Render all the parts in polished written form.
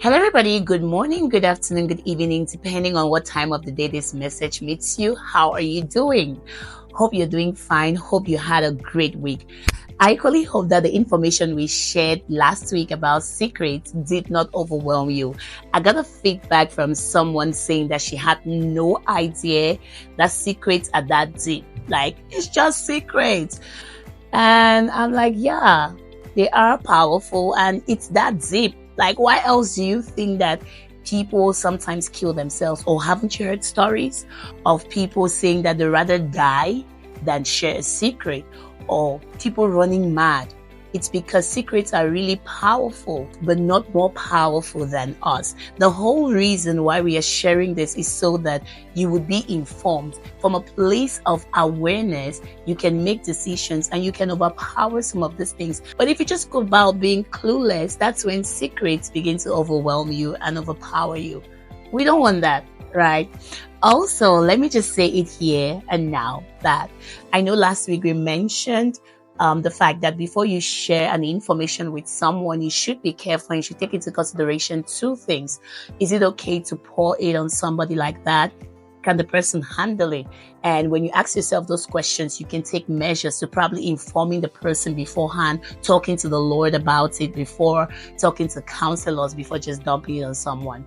Hello, everybody. Good morning, good afternoon, good evening, depending on what time of the day this message meets you. How are you doing? Hope you're doing fine. Hope you had a great week. I equally hope that the information we shared last week about secrets did not overwhelm you. I got a feedback from someone saying that she had no idea that secrets are that deep. Like, it's just secrets. And I'm like, yeah, they are powerful and it's that deep. Like, why else do you think that people sometimes kill themselves? Or haven't you heard stories of people saying that they rather die than share a secret, or people running mad? It's because secrets are really powerful, but not more powerful than us. The whole reason why we are sharing this is so that you would be informed. From a place of awareness, you can make decisions and you can overpower some of these things. But if you just go about being clueless, that's when secrets begin to overwhelm you and overpower you. We don't want that, right? Also, let me just say it here and now that I know last week we mentioned the fact that before you share an information with someone, you should be careful and you should take into consideration two things. Is it okay to pour it on somebody like that? Can the person handle it? And when you ask yourself those questions, you can take measures to probably informing the person beforehand, talking to the Lord about it before, talking to counselors before just dumping it on someone.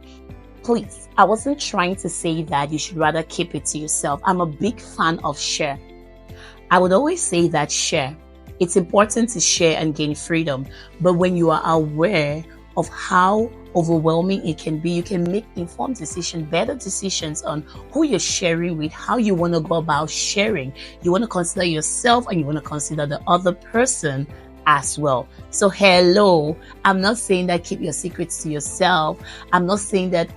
Please, I wasn't trying to say that you should rather keep it to yourself. I'm a big fan of share. I would always say that share. It's important to share and gain freedom. But when you are aware of how overwhelming it can be, you can make informed decisions, better decisions on who you're sharing with, how you want to go about sharing. You want to consider yourself and you want to consider the other person as well. So hello, I'm not saying that keep your secrets to yourself. I'm not saying that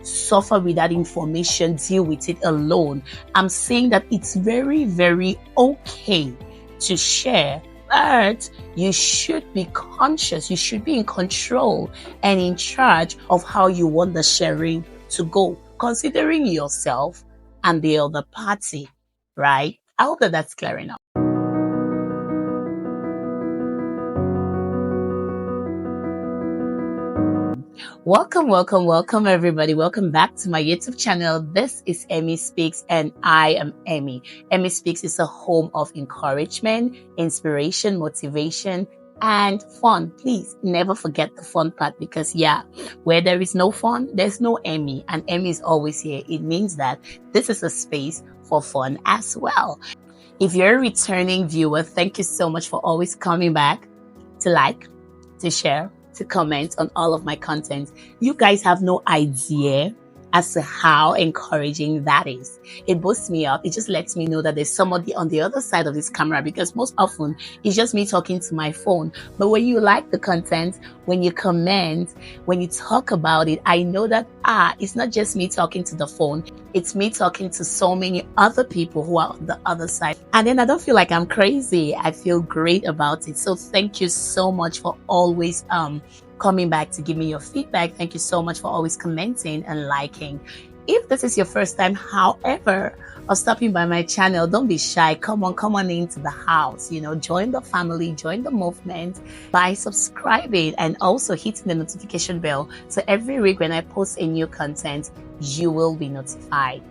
suffer with that information, deal with it alone. I'm saying that it's very, very okay to share, but you should be conscious, you should be in control and in charge of how you want the sharing to go, considering yourself and the other party, right? I hope that that's clear enough. Welcome, everybody. Welcome back to my YouTube channel. This is EmmySpeaks, and I am Emmy. EmmySpeaks is a home of encouragement, inspiration, motivation, and fun. Please never forget the fun part, because where there is no fun, there's no Emmy, and Emmy is always here. It means that this is a space for fun as well. If you're a returning viewer, thank you so much for always coming back to like, to share, to comment on all of my content. You guys have no idea as to how encouraging that is. It boosts me up. It just lets me know that there's somebody on the other side of this camera, because most often it's just me talking to my phone. But when you like the content, when you comment, when you talk about it, I know that it's not just me talking to the phone. It's me talking to so many other people who are on the other side. And then I don't feel like I'm crazy. I feel great about it. So thank you so much for always coming back to give me your feedback. Thank you so much for always commenting and liking. If this is your first time, however, of stopping by my channel, don't be shy. Come on into the house. Join the family, join the movement by subscribing and also hitting the notification bell. So every week when I post a new content, you will be notified.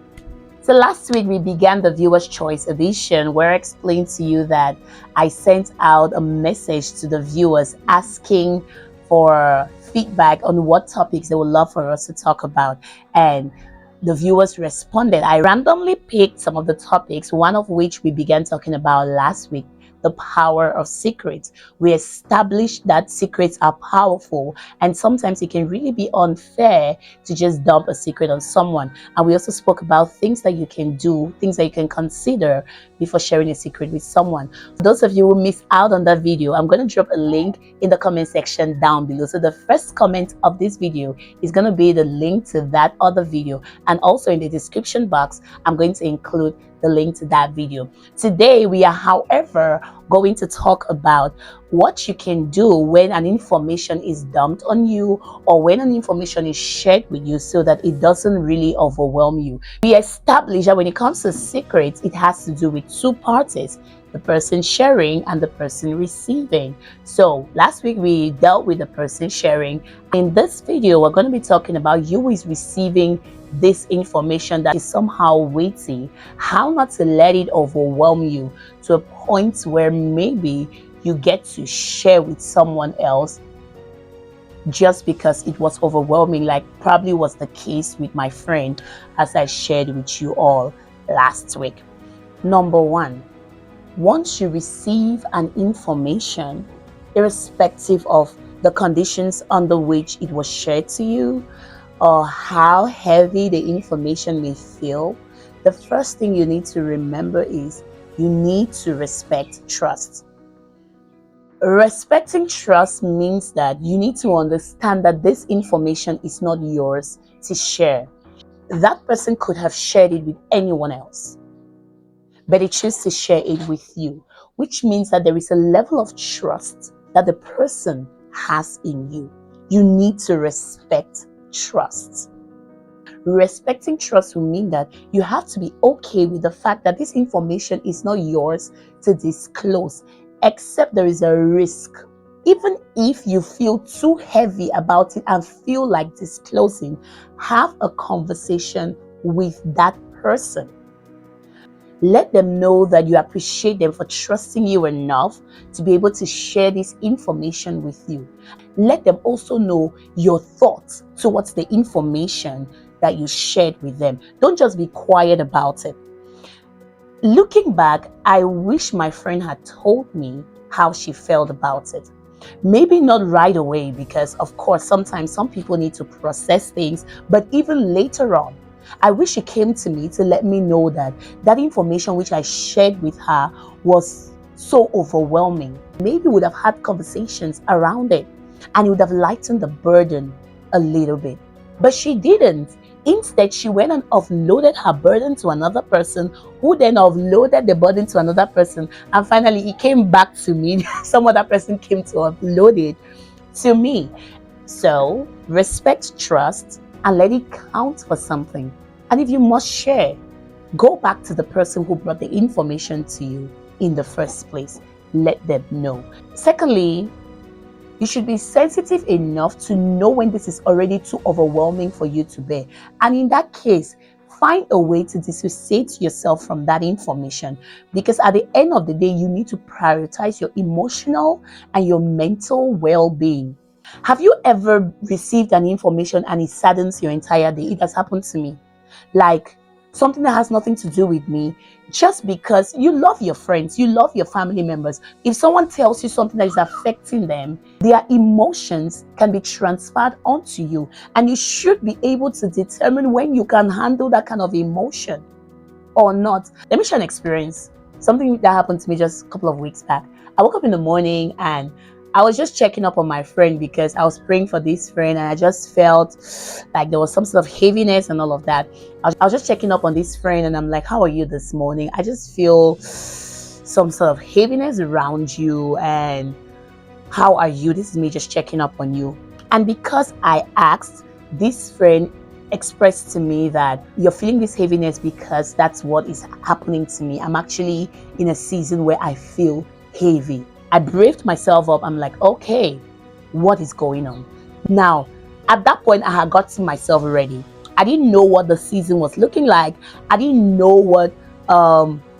So last week we began the Viewer's Choice edition, where I explained to you that I sent out a message to the viewers asking for feedback on what topics they would love for us to talk about, and the viewers responded. I randomly picked some of the topics, one of which we began talking about last week: the power of secrets. We established that secrets are powerful, and sometimes it can really be unfair to just dump a secret on someone. And we also spoke about things that you can do, things that you can consider before sharing a secret with someone. For those of you who missed out on that video, I'm going to drop a link in the comment section down below. So the first comment of this video is going to be the link to that other video, and also in the description box I'm going to include the link to that video. Today we are, however, going to talk about what you can do when an information is dumped on you, or when an information is shared with you, so that it doesn't really overwhelm you. We established that when it comes to secrets, it has to do with two parties: the person sharing and the person receiving. So last week we dealt with the person sharing. In this video, we're going to be talking about you who is receiving this information that is somehow weighty, how not to let it overwhelm you to a point where maybe you get to share with someone else just because it was overwhelming, like probably was the case with my friend as I shared with you all last week. Number one, once you receive an information, irrespective of the conditions under which it was shared to you or how heavy the information may feel, the first thing you need to remember is you need to respect trust. Respecting trust means that you need to understand that this information is not yours to share. That person could have shared it with anyone else, but they choose to share it with you, which means that there is a level of trust that the person has in you. You need to respect trust. Respecting trust will mean that you have to be okay with the fact that this information is not yours to disclose, except there is a risk. Even if you feel too heavy about it and feel like disclosing, have a conversation with that person. Let them know that you appreciate them for trusting you enough to be able to share this information with you. Let them also know your thoughts towards the information that you shared with them. Don't just be quiet about it. Looking back, I wish my friend had told me how she felt about it. Maybe not right away, because of course sometimes some people need to process things, but even later on, I wish she came to me to let me know that that information which I shared with her was so overwhelming. Maybe we would have had conversations around it and it would have lightened the burden a little bit. But she didn't. Instead, she went and offloaded her burden to another person, who then offloaded the burden to another person. And finally, it came back to me. Some other person came to offload it to me. So, respect trust and let it count for something. And if you must share, go back to the person who brought the information to you in the first place. Let them know. Secondly, you should be sensitive enough to know when this is already too overwhelming for you to bear. And in that case, find a way to dissociate yourself from that information, because at the end of the day, you need to prioritize your emotional and your mental well-being. Have you ever received an information and it saddens your entire day? It has happened to me. Like something that has nothing to do with me, just because you love your friends, you love your family members. If someone tells you something that is affecting them, their emotions can be transferred onto you, and you should be able to determine when you can handle that kind of emotion or not. Let me share an experience. Something that happened to me just a couple of weeks back. I woke up in the morning and I was just checking up on my friend because I was praying for this friend and I just felt like there was some sort of heaviness and all of that. I was just checking up on this friend and I'm like, how are you this morning? I just feel some sort of heaviness around you, and how are you? This is me just checking up on you. And because I asked, this friend expressed to me that you're feeling this heaviness because that's what is happening to me. I'm actually in a season where I feel heavy. I braved myself up. I'm like, okay, what is going on? Now, at that point, I had gotten myself ready. I didn't know what the season was looking like. I didn't know what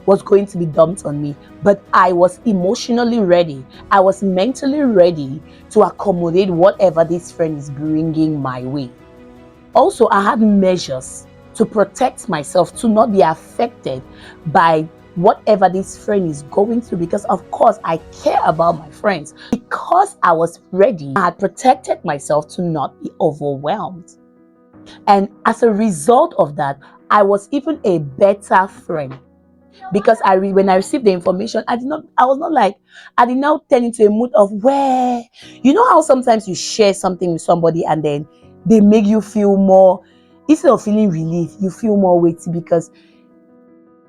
was going to be dumped on me, but I was emotionally ready. I was mentally ready to accommodate whatever this friend is bringing my way. Also, I had measures to protect myself to not be affected by whatever this friend is going through, because of course I care about my friends. Because I was ready, I had protected myself to not be overwhelmed. And as a result of that, I was even a better friend, because when I received the information, I did not turn into a mood of where, you know how sometimes you share something with somebody and then they make you feel more, instead of feeling relief, you feel more weighty because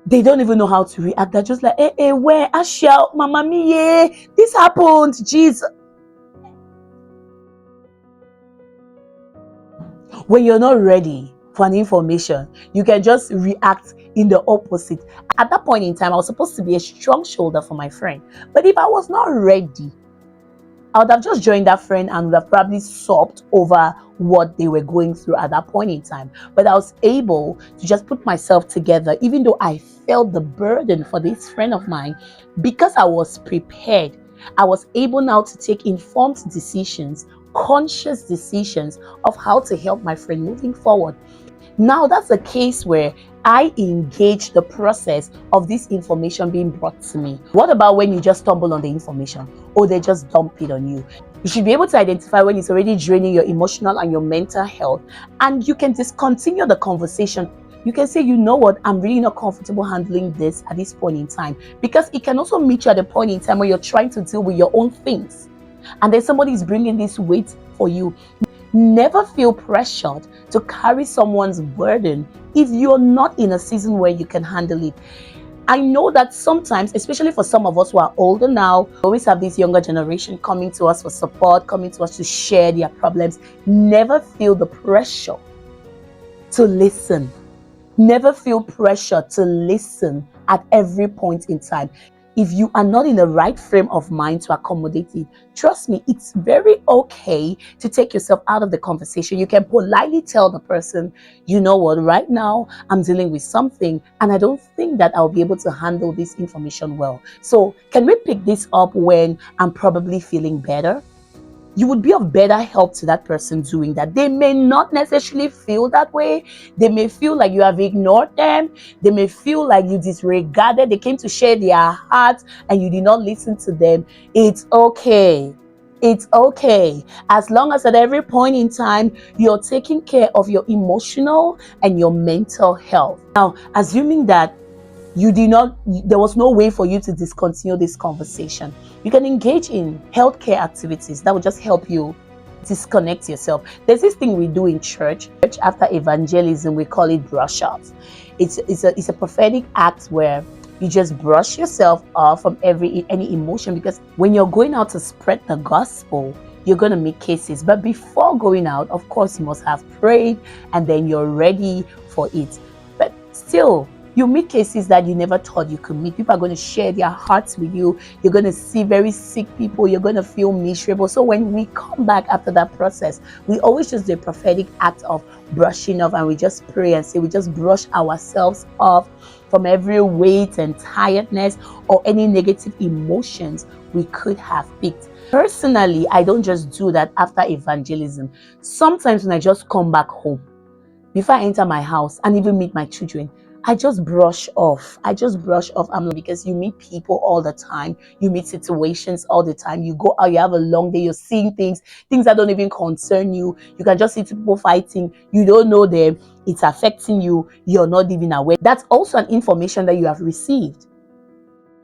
they don't even know how to react. They're just like, where? Asha, mama mia, this happened, jeez. When you're not ready, for an information. You can just react in the opposite. At that point in time, I was supposed to be a strong shoulder for my friend. But if I was not ready, I would have just joined that friend and would have probably sobbed over what they were going through at that point in time. But I was able to just put myself together, even though I felt the burden for this friend of mine, because I was prepared. I was able now to take informed decisions, conscious decisions of how to help my friend moving forward. Now that's a case where I engage the process of this information being brought to me. What about when you just stumble on the information or they just dump it on you? You should be able to identify when it's already draining your emotional and your mental health, and you can discontinue the conversation. You can say, you know what, I'm really not comfortable handling this at this point in time, because it can also meet you at a point in time where you're trying to deal with your own things and then somebody is bringing this weight for you. Never feel pressured to carry someone's burden if you're not in a season where you can handle it. I know that sometimes, especially for some of us who are older now, we always have this younger generation coming to us for support, coming to us to share their problems. Never feel the pressure to listen. Never feel pressure to listen at every point in time. If you are not in the right frame of mind to accommodate it, trust me, it's very okay to take yourself out of the conversation. You can politely tell the person, you know what, right now I'm dealing with something and I don't think that I'll be able to handle this information well. So can we pick this up when I'm probably feeling better? You would be of better help to that person doing that. They may not necessarily feel that way. They may feel like you have ignored them. They may feel like you disregarded. They came to share their hearts and you did not listen to them. It's okay. It's okay. As long as at every point in time, you're taking care of your emotional and your mental health. Now, assuming that there was no way for you to discontinue this conversation, you can engage in healthcare activities that will just help you disconnect yourself. There's this thing we do in church after evangelism. We call it brush offs. It's a prophetic act where you just brush yourself off from any emotion, because when you're going out to spread the gospel, you're going to meet cases. But before going out, of course, you must have prayed and then you're ready for it. But still, you meet cases that you never thought you could meet. People are going to share their hearts with you. You're going to see very sick people. You're going to feel miserable. So when we come back after that process, we always just do a prophetic act of brushing off, and we just pray and say we just brush ourselves off from every weight and tiredness or any negative emotions we could have picked. Personally, I don't just do that after evangelism. Sometimes when I just come back home, before I enter my house and even meet my children, I just brush off. Because you meet people all the time. You meet situations all the time. You go out, you have a long day, you're seeing things that don't even concern you. You can just see two people fighting. You don't know them. It's affecting you. You're not even aware. That's also an information that you have received.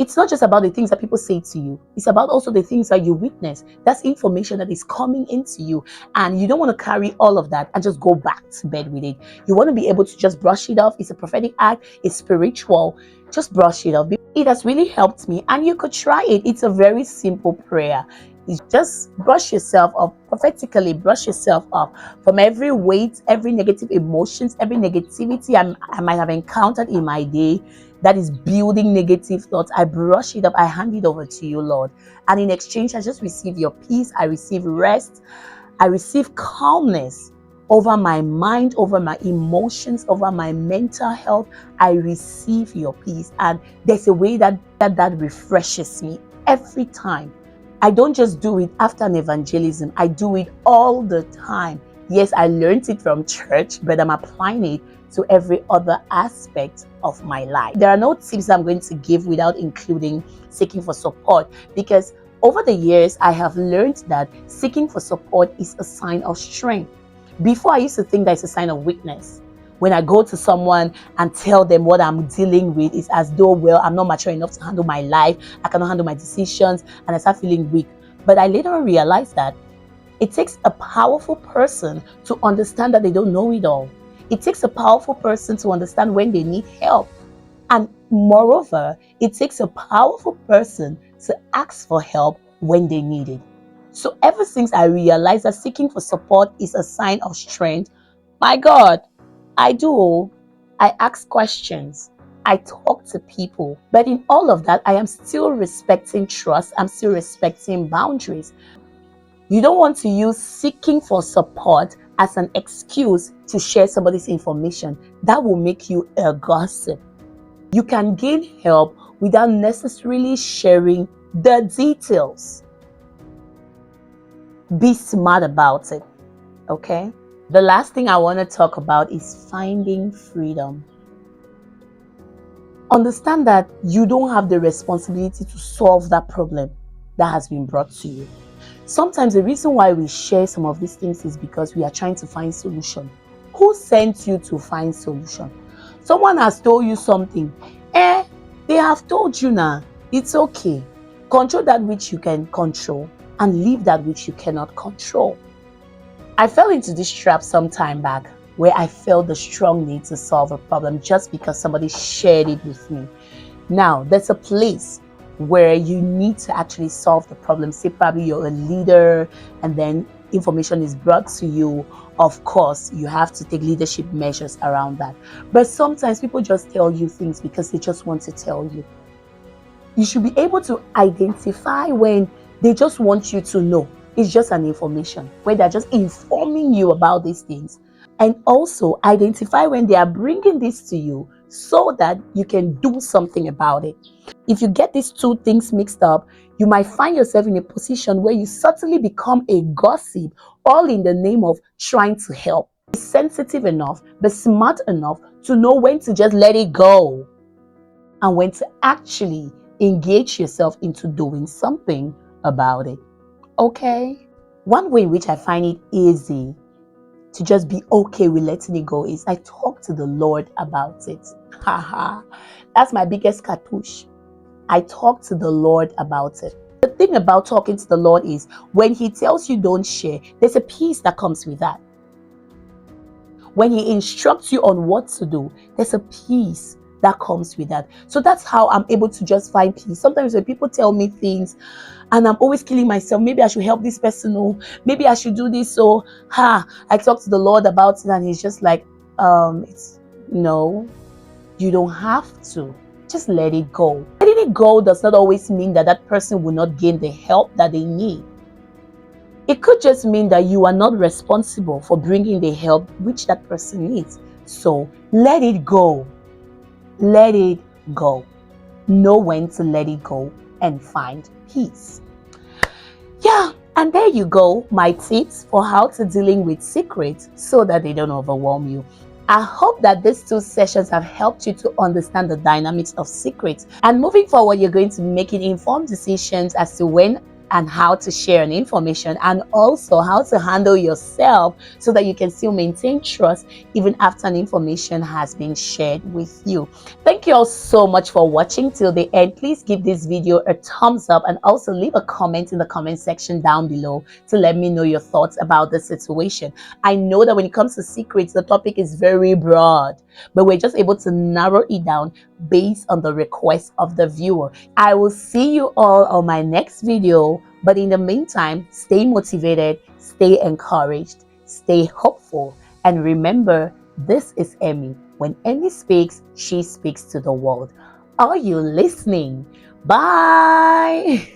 It's not just about the things that people say to you. It's about also the things that you witness. That's information that is coming into you. And you don't want to carry all of that and just go back to bed with it. You want to be able to just brush it off. It's a prophetic act. It's spiritual. Just brush it off. It has really helped me. And you could try it. It's a very simple prayer. You just brush yourself up, prophetically brush yourself up from every weight, every negative emotions, every negativity I might have encountered in my day that is building negative thoughts. I brush it up. I hand it over to you, Lord. And in exchange, I just receive your peace. I receive rest. I receive calmness over my mind, over my emotions, over my mental health. I receive your peace. And there's a way that refreshes me every time. I don't just do it after an evangelism. I do it all the time. Yes, I learned it from church, but I'm applying it to every other aspect of my life. There are no tips I'm going to give without including seeking for support, because over the years, I have learned that seeking for support is a sign of strength. Before, I used to think that it's a sign of weakness. When I go to someone and tell them what I'm dealing with, it's as though, well, I'm not mature enough to handle my life. I cannot handle my decisions, and I start feeling weak. But I later on realized that it takes a powerful person to understand that they don't know it all. It takes a powerful person to understand when they need help. And moreover, it takes a powerful person to ask for help when they need it. So ever since I realized that seeking for support is a sign of strength, my God, I do. I ask questions. I talk to people. But in all of that, I am still respecting trust. I'm still respecting boundaries. You don't want to use seeking for support as an excuse to share somebody's information. That will make you a gossip. You can gain help without necessarily sharing the details. Be smart about it, okay? The last thing I want to talk about is finding freedom. Understand that you don't have the responsibility to solve that problem that has been brought to you. Sometimes the reason why we share some of these things is because we are trying to find solution. Who sent you to find solution? Someone has told you something. They have told you now. It's okay. Control that which you can control and leave that which you cannot control. I fell into this trap some time back where I felt the strong need to solve a problem just because somebody shared it with me. Now, there's a place where you need to actually solve the problem. Say probably you're a leader and then information is brought to you. Of course, you have to take leadership measures around that. But sometimes people just tell you things because they just want to tell you. You should be able to identify when they just want you to know. It's just an information, where they're just informing you about these things. And also identify when they are bringing this to you so that you can do something about it. If you get these two things mixed up, you might find yourself in a position where you suddenly become a gossip, all in the name of trying to help. Be sensitive enough, be smart enough to know when to just let it go and when to actually engage yourself into doing something about it. Okay? One way in which I find it easy to just be okay with letting it go is I talk to the Lord about it. Haha. That's my biggest cartouche. I talk to the Lord about it. The thing about talking to the Lord is when He tells you don't share, there's a peace that comes with that. When He instructs you on what to do, there's a peace that comes with that. So that's how I'm able to just find peace. Sometimes when people tell me things and I'm always killing myself, maybe I should help this person, or maybe I should do this, so I talk to the Lord about it and He's just like, it's no, you don't have to. Just let it go. Letting it go does not always mean that that person will not gain the help that they need. It could just mean that you are not responsible for bringing the help which that person needs. So let it go. Let it go. Know when to let it go and find peace. Yeah, and there you go, my tips for how to dealing with secrets so that they don't overwhelm you. I hope that these two sessions have helped you to understand the dynamics of secrets. And moving forward, you're going to be making informed decisions as to when and how to share an information, and also how to handle yourself so that you can still maintain trust even after an information has been shared with you. Thank you all so much for watching till the end. Please give this video a thumbs up and also leave a comment in the comment section down below to let me know your thoughts about the situation. I know that when it comes to secrets, the topic is very broad, but we're just able to narrow it down based on the request of the viewer. I will see you all on my next video, but in the meantime, stay motivated, stay encouraged, stay hopeful, and remember, this is Emmy. When Emmy speaks, she speaks to the world. Are you listening? Bye.